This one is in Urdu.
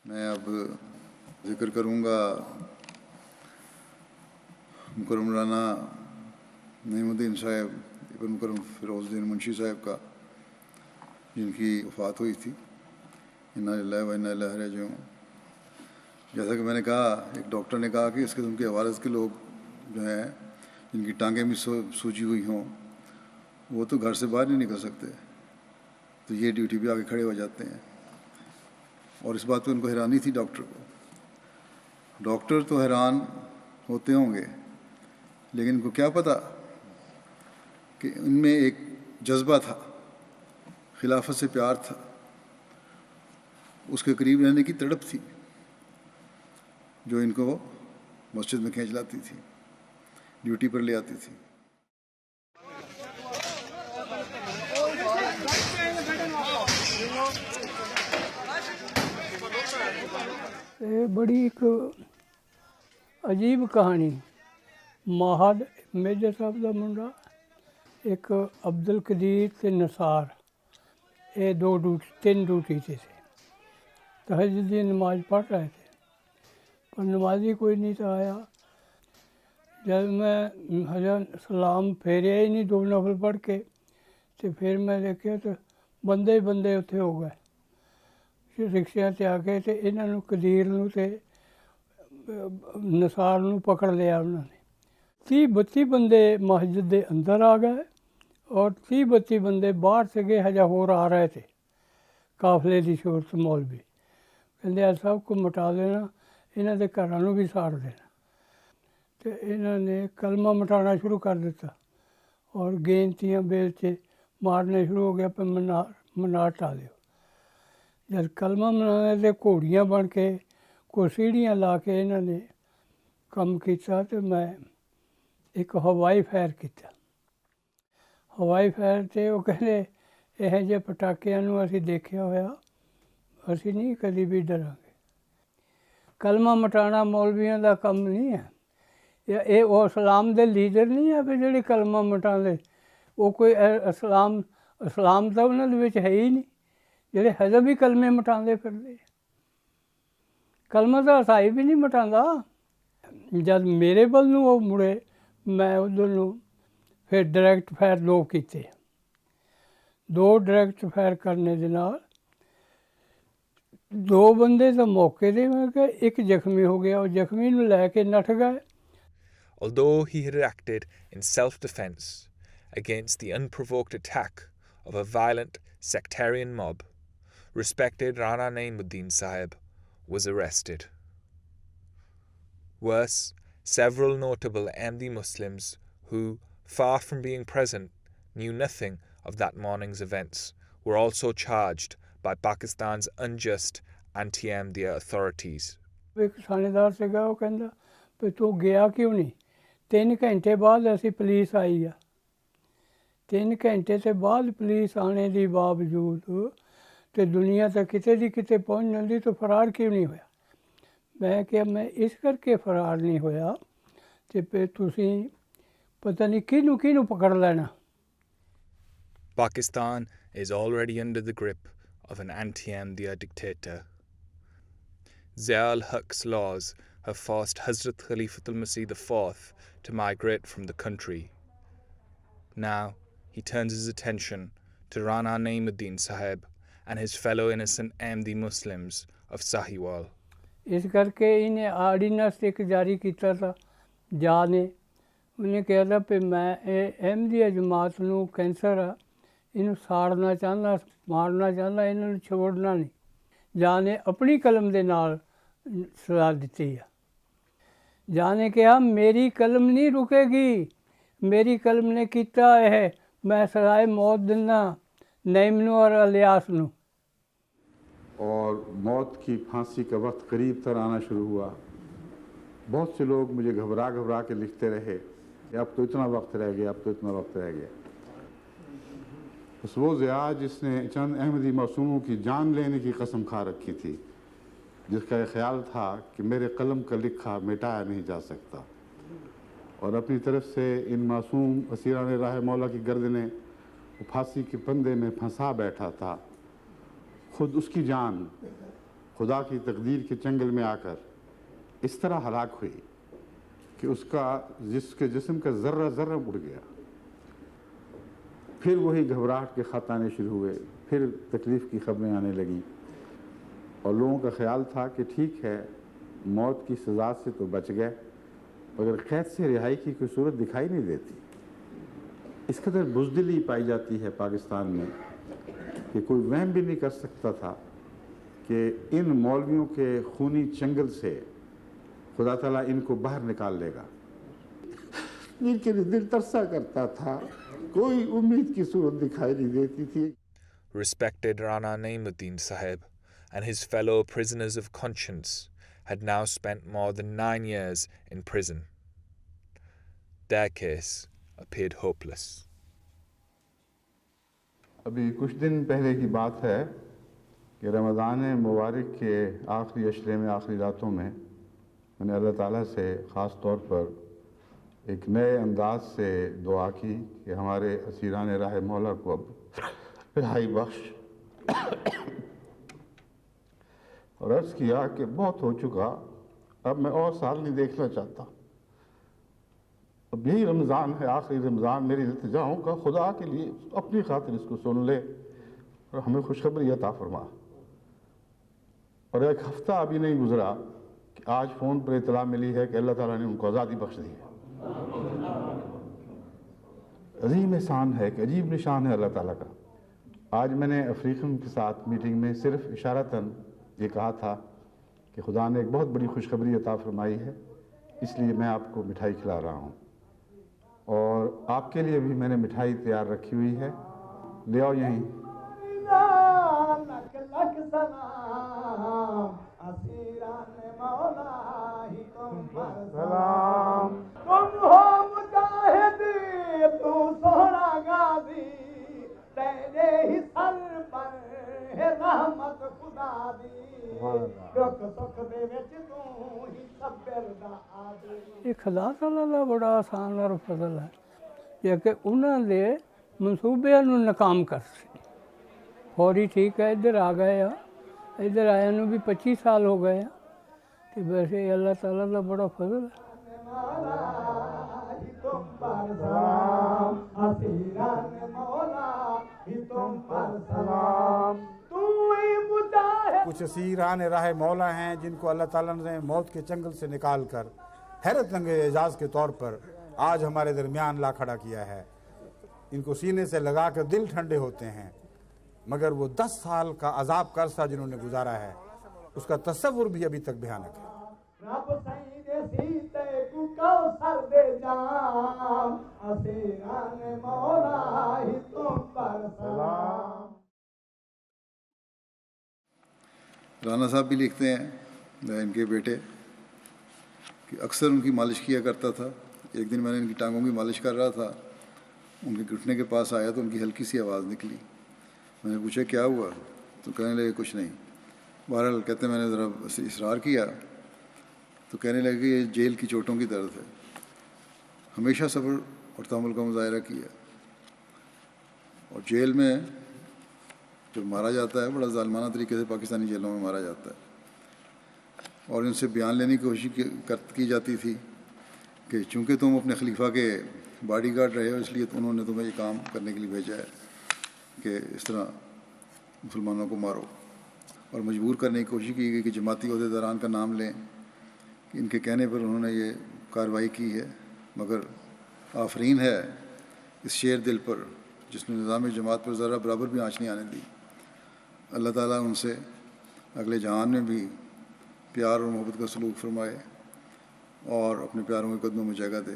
میں اب ذکر کروں گا مکرم رانا نعیم الدین صاحب ابن مکرم فیروز الدین منشی صاحب کا، جن کی وفات ہوئی تھی۔ انا للہ و انا الیہ راجعون۔ جیسا کہ میں نے کہا، ایک ڈاکٹر نے کہا کہ اس قسم کے حوالت کے لوگ جو ہیں جن کی ٹانگیں بھی سوجی ہوئی ہوں وہ تو گھر سے باہر نہیں نکل سکتے، تو یہ ڈیوٹی پہ آگے کھڑے ہو جاتے ہیں۔ اور اس بات پہ ان کو حیرانی تھی ڈاکٹر کو۔ ڈاکٹر تو حیران ہوتے ہوں گے، لیکن ان کو کیا پتہ کہ ان میں ایک جذبہ تھا، خلافت سے پیار تھا، اس کے قریب رہنے کی تڑپ تھی جو ان کو مسجد میں کھینچ لاتی تھی، ڈیوٹی پر لے آتی تھی۔ یہ بڑی ایک عجیب کہانی۔ ماہد میجر صاحب کا منڈا، ایک عبد القدیر تے نثار، یہ تین ڈیوٹی سے تھے۔ تہجد کی نماز پڑھ رہے تھے پر نمازی کوئی نہیں تھا آیا۔ جب میں حضرت سلام پھیریا ہی نہیں 2 نفل پڑھ کے، تو پھر میں دیکھا تو بندے بندے اتنے ہو گئے رکشیاں تے آ کے، تے انہاں نوں قدیر نوں تے نثار نوں پکڑ لیا انہوں نے۔ 30-32 بندے مسجد دے اندر آ گئے اور 30-32 بندے باہر سے گئے، ہجا ہور آ رہے تھے قافلے دی صورت مولوی۔ کہندے آج سب کو مٹا دینا، انہاں دے گھراں نوں بھی ساڑ دینا۔ تو انہوں نے کلمہ مٹانا شروع کر دیتا اور گینتیاں بیلچے مارنے شروع ہو گیا پہ منار ٹالو۔ جب کلمہ منانے سے گھوڑیاں بن کے کوئی سیڑھیاں لا کے انہوں نے کم کیتا، تو میں ایک ہوائی فائر کیتا۔ ہوائی فائر تے وہ کہنے یہ جے پٹاکیاں نوں اسی دیکھیا ہویا، اسی نہیں کدی بھی ڈراں گے۔ کلمہ مٹانا مولویاں دا کم نہیں ہے، یہ وہ اسلام دے لیڈر نہیں ہے پہ جڑے کلمہ مٹاندے۔ وہ کوئی اسلام تو انہاں دے وچ ہے ہی نہیں جڑے حزب ہی کلمے مٹاندے پھردے۔ کلمہ تو عیسائی بھی نہیں مٹاندا۔ جد میرے بل نوں وہ مڑے، میں ادھر نوں پھر ڈائریکٹ فائر 2 کیتے۔ 2 ڈائریکٹ فائر کرنے دے نال 2 بندے تو موقع دے مر گئے، ایک زخمی ہو گیا، اور زخمی نوں لے کے نٹھ گئے۔ Although he had acted in self-defense against the unprovoked attack of a violent sectarian mob, respected Rana Naimuddin Sahib was arrested. Worse, several notable Ahmadi Muslims who, far from being present, knew nothing of that morning's events, were also charged by Pakistan's unjust anti-Ahmadiyya authorities. ایک تھاਣੇਦਾਰ ਸੀਗਾ، ਉਹ ਕਹਿੰਦਾ ਵੀ ਤੂੰ ਗਿਆ ਕਿਉਂ ਨਹੀਂ؟ 3 ਘੰਟੇ ਬਾਅਦ ਅਸੀਂ ਪੁਲਿਸ ਆਈ ਆ। 3 ਘੰਟੇ ਤੋਂ ਬਾਅਦ ਪੁਲਿਸ ਆਣੇ ਦੇ ਬਾਵਜੂਦ ਤੇ ਦੁਨੀਆ ਤਾਂ ਕਿਤੇ ਦੀ ਕਿਤੇ ਪਹੁੰਚ ਜਾਂਦੀ, ਤਾਂ ਫਰਾਰ ਕਿਉਂ ਨਹੀਂ ਹੋਇਆ؟ ਮੈਂ ਕਿਹਾ ਮੈਂ ਇਸ ਕਰਕੇ ਫਰਾਰ ਨਹੀਂ ਹੋਇਆ ਤੇ ਫਿਰ ਤੁਸੀਂ ਪਤਾ ਨਹੀਂ ਕਿਹਨੂੰ ਪਕੜ ਲੈਣਾ। Pakistan is already under the grip of an anti-Ahmadiyya dictator. Zia ul-Haq's laws have forced Hazrat Khalifatul Masih IV to migrate from the country. Now he turns his attention to Rana Naimuddin Sahib and his fellow innocent Ahmadi Muslims of Sahiwal. ਇਸ ਕਰਕੇ ਇਹਨੇ ਆਰਡੀਨੈਂਸ ਇੱਕ ਜਾਰੀ ਕੀਤਾ ਤਾ ਜਾ ਨੇ। ਉਹਨੇ ਕਿਹਾ ਤਾ ਵੀ ਮੈਂ ਇਹ ਅਹਿਮਦੀਆ ਜਮਾਤ ਨੂੰ ਕੈਂਸਰ ਆ, ਇਹਨੂੰ ਸਾੜਨਾ ਚਾਹੁੰਦਾ, ਮਾਰਨਾ ਚਾਹੁੰਦਾ, ਇਹਨਾਂ ਨੂੰ ਛੋੜਨਾ ਨਹੀਂ। ਜਾ ਨੇ ਆਪਣੀ ਕਲਮ ਦੇ ਨਾਲ ਸਲਾਹ ਦਿੱਤੀ ਆ। ਜਾ ਨੇ ਕਿਹਾ ਮੇਰੀ ਕਲਮ ਨਹੀਂ ਰੁਕੇਗੀ, ਮੇਰੀ ਕਲਮ ਨੇ ਕੀਤਾ ਇਹ, ਮੈਂ ਸਜ਼ਾਏ ਮੌਤ ਦਿੰਦਾ نعیم نو اور الیاس نو۔ اور موت کی پھانسی کا وقت قریب تر آنا شروع ہوا۔ بہت سے لوگ مجھے گھبرا کے لکھتے رہے کہ اب تو اتنا وقت رہ گیا، اب تو اتنا وقت رہ گیا۔ بس وہ ضیاء جس نے چند احمدی معصوموں کی جان لینے کی قسم کھا رکھی تھی، جس کا یہ خیال تھا کہ میرے قلم کا لکھا مٹایا نہیں جا سکتا، اور اپنی طرف سے ان معصوم اسیران راہ مولا کی گردنیں وہ پھانسی کے پندے میں پھنسا بیٹھا تھا، خود اس کی جان خدا کی تقدیر کے چنگل میں آ کر اس طرح ہلاک ہوئی کہ اس کے جسم کا ذرہ ذرہ اڑ گیا۔ پھر وہی گھبراہٹ کے خط آنے شروع ہوئے، پھر تکلیف کی خبریں آنے لگیں، اور لوگوں کا خیال تھا کہ ٹھیک ہے موت کی سزا سے تو بچ گئے، مگر قید سے رہائی کی کوئی صورت دکھائی نہیں دیتی۔ اس قدر بزدلی پائی جاتی ہے پاکستان میں کہ کوئی وہم بھی نہیں کر سکتا تھا کہ ان مولویوں کے خونی چنگل سے خدا تعالیٰ ان کو باہر نکال لے گا۔ ان کے لیے دل ترسا کرتا تھا، کوئی امید کی صورت دکھائی نہیں دیتی تھی۔ Respected Rana Naimuddin Sahib and his fellow prisoners of conscience had now spent more than 9 years in prison. Their case appeared hopeless. ابھی کچھ دن پہلے کی بات ہے کہ رمضان مبارک کے آخری عشرے میں، آخری راتوں میں نے اللہ تعالیٰ سے خاص طور پر ایک نئے انداز سے دعا کی کہ ہمارے اسیران راہ مولا کو اب رہائی بخش، اور عرض کیا کہ بہت ہو چکا، اب میں اور سال نہیں دیکھنا چاہتا، اب یہی رمضان ہے، آخری رمضان، میری التجاؤں کا خدا کے لیے اپنی خاطر اس کو سن لے اور ہمیں خوشخبری عطا فرما۔ اور ایک ہفتہ ابھی نہیں گزرا کہ آج فون پر اطلاع ملی ہے کہ اللہ تعالیٰ نے ان کو آزادی بخش دی ہے۔ عظیم احسان ہے، ایک عجیب نشان ہے اللہ تعالیٰ کا۔ آج میں نے افریقن کے ساتھ میٹنگ میں صرف اشارتاً یہ کہا تھا کہ خدا نے ایک بہت بڑی خوشخبری عطا فرمائی ہے، اس لیے میں آپ کو مٹھائی کھلا رہا ہوں، اور آپ کے لیے بھی میں نے مٹھائی تیار رکھی ہوئی ہے، لے آؤ یہیں۔ تم ہو مجاہد تو سونا غازی، تیرے ہی سر پر ہے رحمت خدا دی، دکھ سکھ دے وچ تو ہی صبر دا عادل۔ یہ خدا تعالیٰ کا بڑا آسان اور فضل ہے یہ کہ انہوں نے منصوبے ناکام کر سی، فوری ٹھیک ہے ادھر آ گئے ہیں، ادھر آیا نو بھی 25 سال ہو گئے ہیں، کہ ویسے اللہ تعالیٰ کا بڑا فضل ہے۔ کچھ اسیران راہ مولا ہیں جن کو اللہ تعالیٰ نے موت کے چنگل سے نکال کر حیرت انگیز اعزاز کے طور پر آج ہمارے درمیان لا کھڑا کیا ہے۔ ان کو سینے سے لگا کر دل ٹھنڈے ہوتے ہیں، مگر وہ 10 سال کا عذاب کا عرصہ جنہوں نے گزارا ہے اس کا تصور بھی ابھی تک بھیانک ہے۔ رب سیدے سیتے کو کوثر دے جام، اسیران مولا ہی تم پر سلام۔ رانا صاحب بھی لکھتے ہیں ان کے بیٹے کہ اکثر ان کی مالش کیا کرتا تھا۔ ایک دن میں نے ان کی ٹانگوں کی مالش کر رہا تھا، ان کے گھٹنے کے پاس آیا تو ان کی ہلکی سی آواز نکلی۔ میں نے پوچھا کیا ہوا، تو کہنے لگے کچھ نہیں۔ بہرحال کہتے میں نے ذرا اصرار کیا تو کہنے لگے کہ یہ جیل کی چوٹوں کی درد ہے۔ ہمیشہ صبر اور تحمل کا مظاہرہ کیا، اور جیل میں جب مارا جاتا ہے بڑا ظالمانہ طریقے سے پاکستانی جیلوں میں مارا جاتا ہے، اور ان سے بیان لینے کی کوشش کی جاتی تھی کہ چونکہ تم اپنے خلیفہ کے باڈی گارڈ رہے ہو اس لیے انہوں نے تمہیں یہ کام کرنے کے لیے بھیجا ہے کہ اس طرح مسلمانوں کو مارو، اور مجبور کرنے کی کوشش کی گئی کہ جماعتی عہدیداران کا نام لیں کہ ان کے کہنے پر انہوں نے یہ کارروائی کی ہے۔ مگر آفرین ہے اس شیر دل پر جس نے نظام جماعت پر ذرا برابر بھی آنچ نہیں آنے دی۔ اللہ تعالیٰ ان سے اگلے جہان میں بھی پیار اور محبت کا سلوک فرمائے اور اپنے پیاروں کے قدموں میں جگہ دے۔